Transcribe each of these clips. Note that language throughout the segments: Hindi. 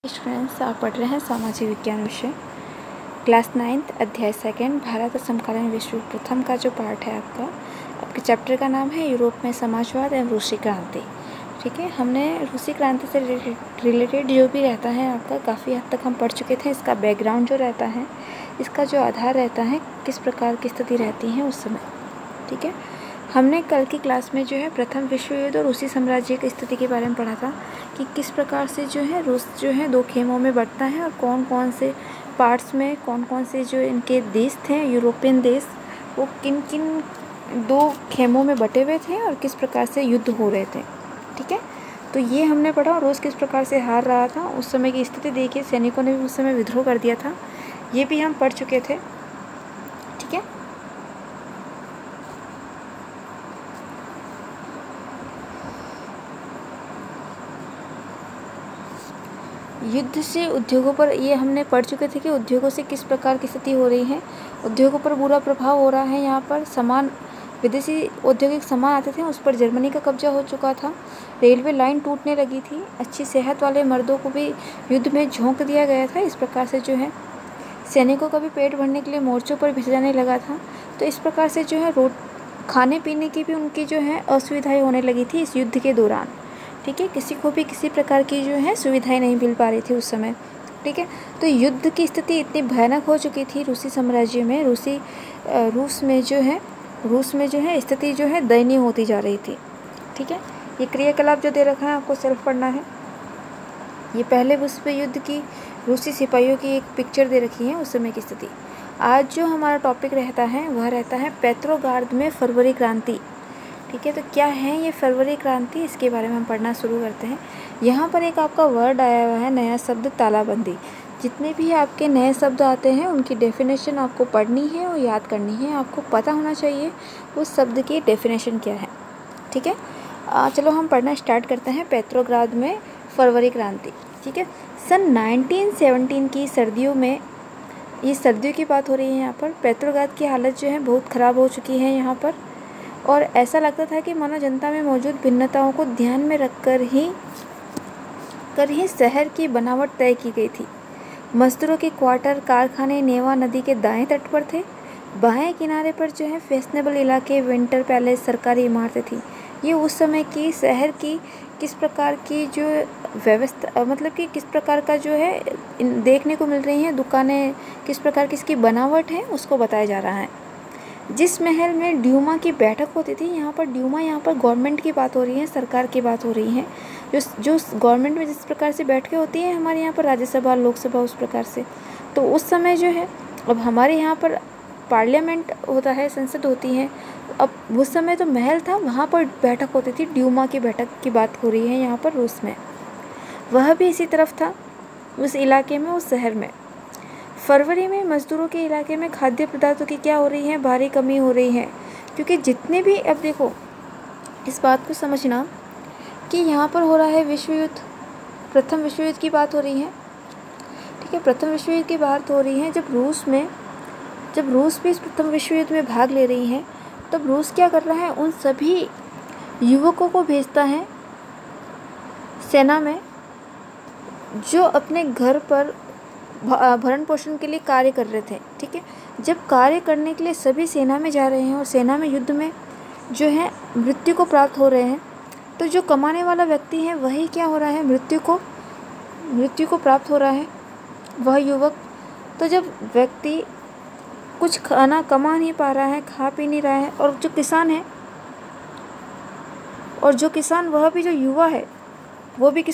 स्टूडेंट्स, आप पढ़ रहे हैं सामाजिक विज्ञान विषय क्लास 9th अध्याय 2 भारत और समकालीन विश्व युद्ध प्रथम का जो पार्ट है आपके चैप्टर का नाम है यूरोप में समाजवाद एवं रूसी क्रांति। ठीक है, हमने रूसी क्रांति से रिलेटेड जो भी रहता है आपका काफ़ी हद तक हम पढ़ चुके थे। इसका बैकग्राउंड जो रहता है, इसका जो आधार रहता है, किस प्रकार की स्थिति रहती है उस समय। ठीक है, हमने कल की क्लास में जो है प्रथम विश्व युद्ध और रूसी साम्राज्य की स्थिति के बारे में पढ़ा था कि किस प्रकार से जो है रूस जो है दो खेमों में बंटता है और कौन कौन से पार्ट्स में कौन कौन से जो इनके देश थे, यूरोपियन देश, वो किन किन दो खेमों में बटे हुए थे और किस प्रकार से युद्ध हो रहे थे। ठीक है, तो ये हमने पढ़ा। रूस किस प्रकार से हार रहा था, उस समय की स्थिति देखिए, सैनिकों ने भी उस समय विद्रोह कर दिया था, ये भी हम पढ़ चुके थे। ठीक है, युद्ध से उद्योगों पर ये हमने पढ़ चुके थे कि उद्योगों से किस प्रकार की स्थिति हो रही है। उद्योगों पर बुरा प्रभाव हो रहा है। यहाँ पर सामान, विदेशी औद्योगिक सामान आते थे, उस पर जर्मनी का कब्जा हो चुका था। रेलवे लाइन टूटने लगी थी। अच्छी सेहत वाले मर्दों को भी युद्ध में झोंक दिया गया था। इस प्रकार से जो है सैनिकों का भी पेट भरने के लिए मोर्चों पर भेजा जाने लगा था। तो इस प्रकार से जो है खाने पीने की भी उनकी जो है असुविधाएँ होने लगी थी इस युद्ध के दौरान। ठीक है, किसी को भी किसी प्रकार की जो है सुविधाएं नहीं मिल पा रही थी उस समय। ठीक है, तो युद्ध की स्थिति इतनी भयानक हो चुकी थी रूसी साम्राज्य में, रूस में जो है स्थिति जो है दयनीय होती जा रही थी। ठीक है, ये क्रियाकलाप जो दे रखा है आपको सेल्फ पढ़ना है। ये पहले विश्व युद्ध की रूसी सिपाहियों की एक पिक्चर दे रखी है उस समय की स्थिति। आज जो हमारा टॉपिक रहता है वह रहता है पेट्रोग्राद में फरवरी क्रांति। ठीक है, तो क्या है ये फरवरी क्रांति, इसके बारे में हम पढ़ना शुरू करते हैं। यहाँ पर एक आपका वर्ड आया हुआ है, नया शब्द तालाबंदी। जितने भी आपके नए शब्द आते हैं उनकी डेफिनेशन आपको पढ़नी है और याद करनी है। आपको पता होना चाहिए उस शब्द की डेफिनेशन क्या है। ठीक है, चलो हम पढ़ना स्टार्ट करते हैं। पेट्रोग्राद में फरवरी क्रांति। ठीक है, सन 1917 की सर्दियों में, ये सर्दियों की बात हो रही है यहाँ पर। पेट्रोग्राद की हालत जो है बहुत ख़राब हो चुकी है यहाँ पर, और ऐसा लगता था कि मानव जनता में मौजूद भिन्नताओं को ध्यान में रखकर ही शहर की बनावट तय की गई थी। मजदूरों के क्वार्टर, कारखाने नेवा नदी के दाएं तट पर थे। बाएं किनारे पर जो है फैशनेबल इलाके, विंटर पैलेस, सरकारी इमारतें थी। ये उस समय की शहर की किस प्रकार की जो व्यवस्था, मतलब कि किस प्रकार का जो है देखने को मिल रही हैं दुकानें, किस प्रकार की इसकी बनावट है, उसको बताया जा रहा है। जिस महल में ड्यूमा की बैठक होती थी, यहाँ पर ड्यूमा, यहाँ पर गवर्नमेंट की बात हो रही है, सरकार की बात हो रही है। जो गवर्नमेंट में जिस प्रकार से बैठकें होती हैं हमारे यहाँ पर राज्यसभा, लोकसभा, उस प्रकार से, तो उस समय जो है, अब हमारे यहाँ पर पार्लियामेंट होता है, संसद होती है। अब उस समय तो महल था, वहाँ पर बैठक होती थी। ड्यूमा की बैठक की बात हो रही है यहाँ पर रूस में। वह भी इसी तरफ था, उस इलाके में, उस शहर में। फरवरी में मजदूरों के इलाके में खाद्य पदार्थों की क्या हो रही है, भारी कमी हो रही है। क्योंकि जितने भी, अब देखो इस बात को समझना कि यहाँ पर हो रहा है विश्व युद्ध, प्रथम विश्व युद्ध की बात हो रही है। ठीक है, प्रथम विश्व युद्ध की बात हो रही है। जब रूस भी इस प्रथम विश्व युद्ध में भाग ले रही है, तब रूस क्या कर रहा है, उन सभी युवकों को भेजता है सेना में जो अपने घर पर भरण पोषण के लिए कार्य कर रहे थे। ठीक है, जब कार्य करने के लिए सभी सेना में जा रहे हैं और सेना में युद्ध में जो है मृत्यु को प्राप्त हो रहे हैं, तो जो कमाने वाला व्यक्ति है वही क्या हो रहा है, मृत्यु को प्राप्त हो रहा है, वह युवक। तो जब व्यक्ति कुछ खाना कमा नहीं पा रहा है, खा पी नहीं रहा है, और जो किसान वह भी जो युवा है, वो भी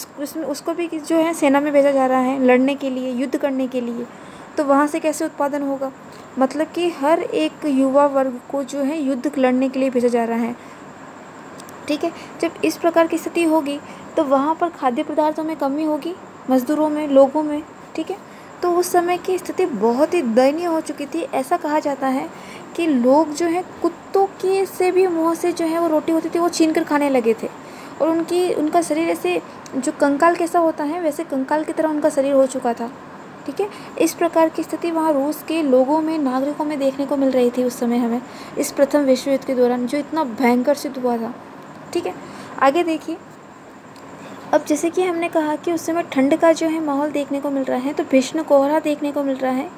उसको भी जो है सेना में भेजा जा रहा है लड़ने के लिए, युद्ध करने के लिए। तो वहाँ से कैसे उत्पादन होगा, मतलब कि हर एक युवा वर्ग को जो है युद्ध लड़ने के लिए भेजा जा रहा है। ठीक है, जब इस प्रकार की स्थिति होगी तो वहाँ पर खाद्य पदार्थों में कमी होगी, मजदूरों में, लोगों में। ठीक है, तो उस समय की स्थिति बहुत ही दयनीय हो चुकी थी। ऐसा कहा जाता है कि लोग जो है कुत्तों के से भी मुँह से जो है वो रोटी होती थी वो छीन कर खाने लगे थे, और उनका शरीर ऐसे जो कंकाल कैसा होता है वैसे कंकाल की तरह उनका शरीर हो चुका था। ठीक है, इस प्रकार की स्थिति वहाँ रूस के लोगों में, नागरिकों में देखने को मिल रही थी उस समय हमें, इस प्रथम विश्व युद्ध के दौरान, जो इतना भयंकर सिद्ध हुआ था। ठीक है, आगे देखिए, अब जैसे कि हमने कहा कि उस समय ठंड का जो है माहौल देखने को मिल रहा है, तो भीषण कोहरा देखने को मिल रहा है,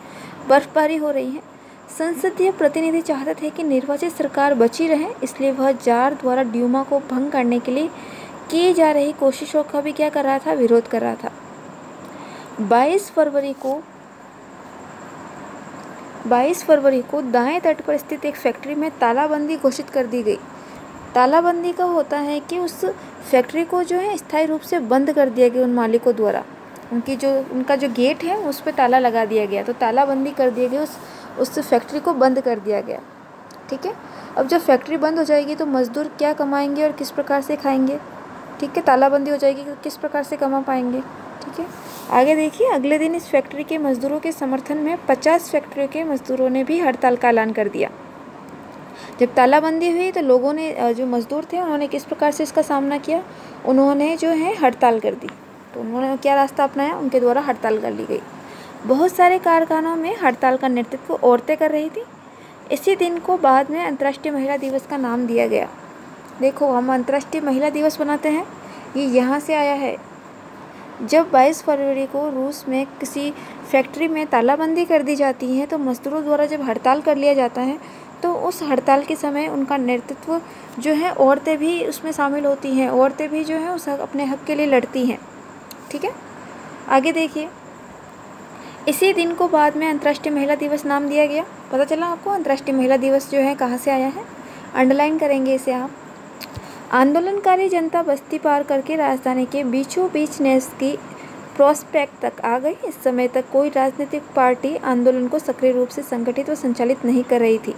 बर्फबारी हो रही है। संसदीय प्रतिनिधि चाहते थे कि निर्वाचित सरकार बची रहे, इसलिए वह जार द्वारा ड्यूमा को भंग करने के लिए की जा रही कोशिशों का भी क्या कर रहा था, विरोध कर रहा था। 22 फरवरी को दाएं तट पर स्थित एक फैक्ट्री में तालाबंदी घोषित कर दी गई। तालाबंदी का होता है कि उस फैक्ट्री को जो है स्थायी रूप से बंद कर दिया गया उन मालिकों द्वारा। उनका जो गेट है उस पर ताला लगा दिया गया, तो तालाबंदी कर दिया गया, उस फैक्ट्री को बंद कर दिया गया। ठीक है, अब जब फैक्ट्री बंद हो जाएगी तो मज़दूर क्या कमाएंगे और किस प्रकार से खाएंगे। ठीक है, तालाबंदी हो जाएगी तो किस प्रकार से कमा पाएंगे। ठीक है, आगे देखिए, अगले दिन इस फैक्ट्री के मज़दूरों के समर्थन में 50 फैक्ट्रियों के मज़दूरों ने भी हड़ताल का ऐलान कर दिया। जब तालाबंदी हुई तो लोगों ने, जो मज़दूर थे, उन्होंने किस प्रकार से इसका सामना किया, उन्होंने जो है हड़ताल कर दी। तो उन्होंने क्या रास्ता अपनाया, उनके द्वारा हड़ताल कर ली गई। बहुत सारे कारखानों में हड़ताल का नेतृत्व औरतें कर रही थी। इसी दिन को बाद में अंतर्राष्ट्रीय महिला दिवस का नाम दिया गया। देखो, हम अंतर्राष्ट्रीय महिला दिवस बनाते हैं, ये यहाँ से आया है। जब 22 फरवरी को रूस में किसी फैक्ट्री में तालाबंदी कर दी जाती है, तो मज़दूरों द्वारा जब हड़ताल कर लिया जाता है, तो उस हड़ताल के समय उनका नेतृत्व जो है, औरतें भी उसमें शामिल होती हैं, औरतें भी जो है उस अपने हक के लिए लड़ती हैं। ठीक है, आगे देखिए, इसी दिन को बाद में अंतर्राष्ट्रीय महिला दिवस नाम दिया गया। पता चला आपको अंतर्राष्ट्रीय महिला दिवस जो है कहाँ से आया है, अंडरलाइन करेंगे इसे आप। आंदोलनकारी जनता बस्ती पार करके राजधानी के बीचों बीच नेस्की प्रोस्पेक्ट तक आ गई। इस समय तक कोई राजनीतिक पार्टी आंदोलन को सक्रिय रूप से संगठित व संचालित नहीं कर रही थी।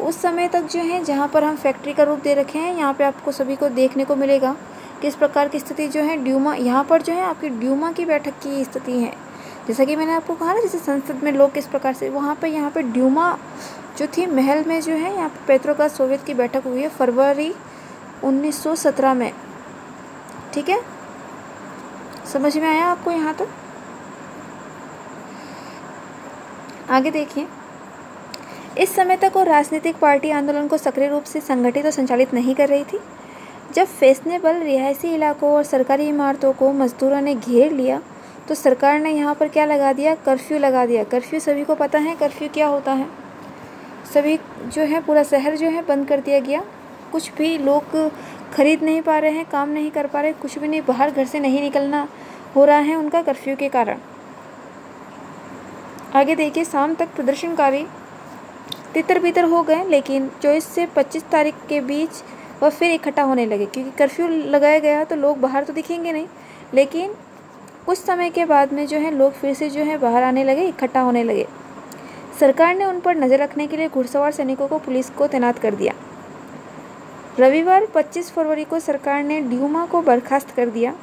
उस समय तक जो है, जहाँ पर हम फैक्ट्री का रूप दे रखे हैं, यहाँ पे आपको सभी को देखने को मिलेगा किस प्रकार की स्थिति जो है ड्यूमा, यहाँ पर जो है आपकी ड्यूमा की बैठक की स्थिति है। जैसा कि मैंने आपको कहा ना, जैसे संसद में लोग किस प्रकार से, वहाँ पे यहाँ पे ड्यूमा जो थी महल में जो है, यहाँ पे पेट्रोग्राद सोवियत की बैठक हुई है फरवरी 1917 में। ठीक है, समझ में आया आपको यहाँ तक? आगे देखिए, इस समय तक वो राजनीतिक पार्टी आंदोलन को सक्रिय रूप से संगठित और संचालित नहीं कर रही थी। जब फैशनेबल रिहायशी इलाकों और सरकारी इमारतों को मजदूरों ने घेर लिया, तो सरकार ने यहाँ पर क्या लगा दिया, कर्फ्यू लगा दिया। कर्फ्यू सभी को पता है कर्फ्यू क्या होता है। सभी जो है, पूरा शहर जो है बंद कर दिया गया। कुछ भी लोग खरीद नहीं पा रहे हैं, काम नहीं कर पा रहे, कुछ भी नहीं, बाहर घर से नहीं निकलना हो रहा है उनका कर्फ्यू के कारण। आगे देखिए, शाम तक प्रदर्शनकारी तितर बितर हो गए, लेकिन 24 से 25 तारीख के बीच वह फिर इकट्ठा होने लगे, क्योंकि कर्फ्यू लगाया गया तो लोग बाहर तो दिखेंगे नहीं, लेकिन कुछ समय के बाद में जो है लोग फिर से जो है बाहर आने लगे, इकट्ठा होने लगे। सरकार ने उन पर नज़र रखने के लिए घुड़सवार सैनिकों को, पुलिस को तैनात कर दिया। रविवार 25 फरवरी को सरकार ने ड्यूमा को बर्खास्त कर दिया।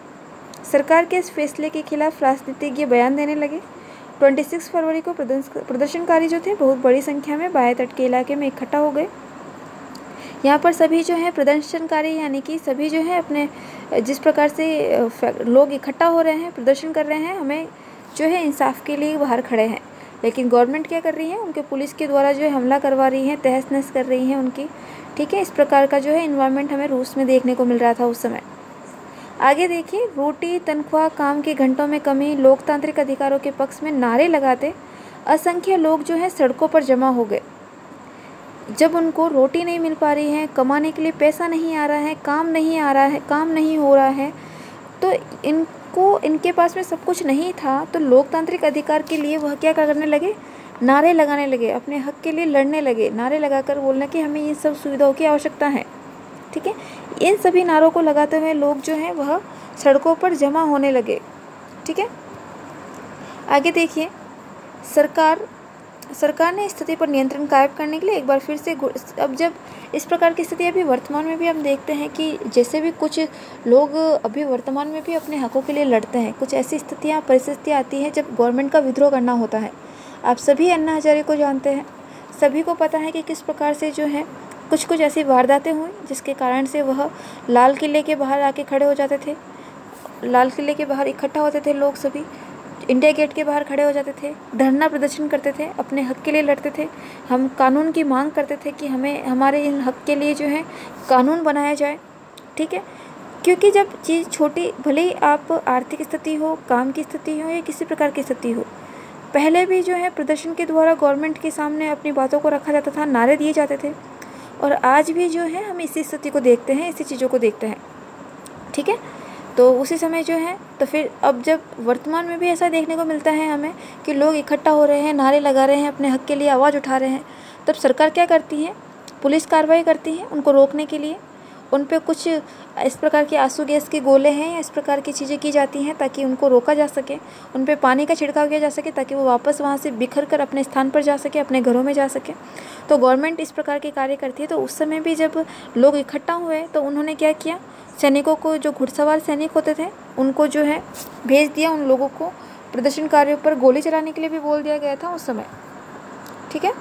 सरकार के इस फैसले के खिलाफ राजनीतिज्ञ बयान देने लगे। 26 फरवरी को प्रदर्शनकारी जो थे बहुत बड़ी संख्या में बाएं तट के इलाके में इकट्ठा हो गए। यहाँ पर सभी जो है प्रदर्शनकारी, यानी कि सभी जो है अपने जिस प्रकार से लोग इकट्ठा हो रहे हैं, प्रदर्शन कर रहे हैं, हमें जो है इंसाफ के लिए बाहर खड़े हैं, लेकिन गवर्नमेंट क्या कर रही है, उनके पुलिस के द्वारा जो है हमला करवा रही है, तहस नहस कर रही है उनकी। ठीक है, इस प्रकार का जो है इन्वायरमेंट हमें रूस में देखने को मिल रहा था उस समय। आगे देखिए, रोटी, तनख्वाह, काम के घंटों में कमी, लोकतांत्रिक अधिकारों के पक्ष में नारे लगाते असंख्य लोग जो है सड़कों पर जमा हो गए। जब उनको रोटी नहीं मिल पा रही है, कमाने के लिए पैसा नहीं आ रहा है, काम नहीं आ रहा है, काम नहीं हो रहा है, तो इनके पास में सब कुछ नहीं था, तो लोकतांत्रिक अधिकार के लिए वह क्या करने लगे, नारे लगाने लगे, अपने हक के लिए लड़ने लगे, नारे लगाकर बोलना कि हमें ये सब सुविधाओं की आवश्यकता है। ठीक है, इन सभी नारों को लगाते हुए लोग जो हैं वह सड़कों पर जमा होने लगे। ठीक है, आगे देखिए, सरकार ने स्थिति पर नियंत्रण कायम करने के लिए एक बार फिर से, अब जब इस प्रकार की स्थिति अभी वर्तमान में भी हम देखते हैं कि जैसे भी कुछ लोग अभी वर्तमान में भी अपने हकों के लिए लड़ते हैं, कुछ ऐसी स्थितियाँ, परिस्थितियाँ आती हैं जब गवर्नमेंट का विद्रोह करना होता है। आप सभी अन्ना हजारे को जानते हैं, सभी को पता है कि किस प्रकार से जो है कुछ ऐसी वारदातें हुई जिसके कारण से वह लाल किले के बाहर आके खड़े हो जाते थे, लाल किले के बाहर इकट्ठा होते थे लोग, सभी इंडिया गेट के बाहर खड़े हो जाते थे, धरना प्रदर्शन करते थे, अपने हक के लिए लड़ते थे। हम कानून की मांग करते थे कि हमें हमारे इन हक के लिए जो है कानून बनाया जाए। ठीक है, क्योंकि जब चीज़ छोटी, भले ही आप आर्थिक स्थिति हो, काम की स्थिति हो या किसी प्रकार की स्थिति हो, पहले भी जो है प्रदर्शन के द्वारा गवर्नमेंट के सामने अपनी बातों को रखा जाता था, नारे दिए जाते थे। और आज भी जो है हम इसी स्थिति को देखते हैं, इसी चीज़ों को देखते हैं, ठीक है। तो उसी समय जो है, तो फिर अब जब वर्तमान में भी ऐसा देखने को मिलता है हमें कि लोग इकट्ठा हो रहे हैं, नारे लगा रहे हैं, अपने हक के लिए आवाज़ उठा रहे हैं, तब सरकार क्या करती है, पुलिस कार्रवाई करती है उनको रोकने के लिए। उन पे कुछ इस प्रकार के आंसू गैस के गोले हैं या इस प्रकार की चीज़ें की जाती हैं ताकि उनको रोका जा सके। उन पे पानी का छिड़काव किया जा सके ताकि वो वापस वहाँ से बिखर कर अपने स्थान पर जा सके, अपने घरों में जा सके। तो गवर्नमेंट इस प्रकार के कार्य करती है। तो उस समय भी जब लोग इकट्ठा हुए तो उन्होंने क्या किया, सैनिकों को, जो घुड़सवार सैनिक होते थे, उनको जो है भेज दिया। उन लोगों को प्रदर्शनकारियों पर गोली चलाने के लिए भी बोल दिया गया था उस समय, ठीक है।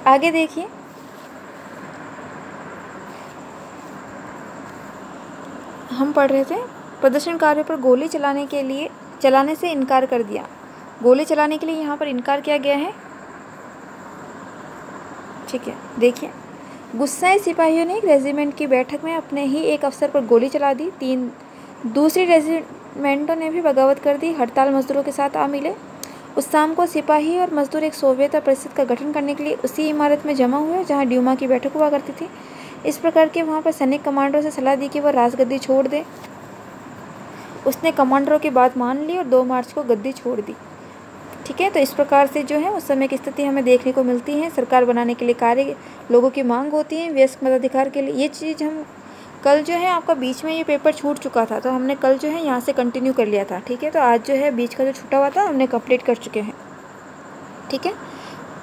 आगे देखिए, हम पढ़ रहे थे प्रदर्शनकारियों पर गोली चलाने से इनकार कर दिया। गोली चलाने के लिए यहाँ पर इनकार किया गया है, ठीक है। देखिए, गुस्साए सिपाहियों ने एक रेजिमेंट की बैठक में अपने ही एक अफसर पर गोली चला दी। 3 दूसरी रेजिमेंटों ने भी बगावत कर दी, हड़ताल मजदूरों के साथ आ मिले। उस शाम को सिपाही और मजदूर एक सोवियत परिषद का गठन करने के लिए उसी इमारत में जमा हुए जहां ड्यूमा की बैठक हुआ करती थी। इस प्रकार के वहां पर सैनिक कमांडरों से सलाह दी कि वह राजगद्दी छोड़ दे। उसने कमांडरों की बात मान ली और 2 मार्च को गद्दी छोड़ दी, ठीक है। तो इस प्रकार से जो है उस समय की स्थिति हमें देखने को मिलती है। सरकार बनाने के लिए कार्य, लोगों की मांग होती है वयस्क मताधिकार के लिए। ये चीज़ हम कल जो है, आपका बीच में ये पेपर छूट चुका था तो हमने कल जो है यहाँ से कंटिन्यू कर लिया था, ठीक है। तो आज जो है बीच का जो छूटा हुआ था हमने कंप्लीट कर चुके हैं, ठीक है।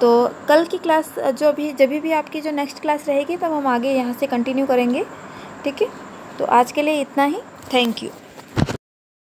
तो कल की क्लास जब भी आपकी जो नेक्स्ट क्लास रहेगी तब हम आगे यहाँ से कंटिन्यू करेंगे, ठीक है। तो आज के लिए इतना ही, थैंक यू।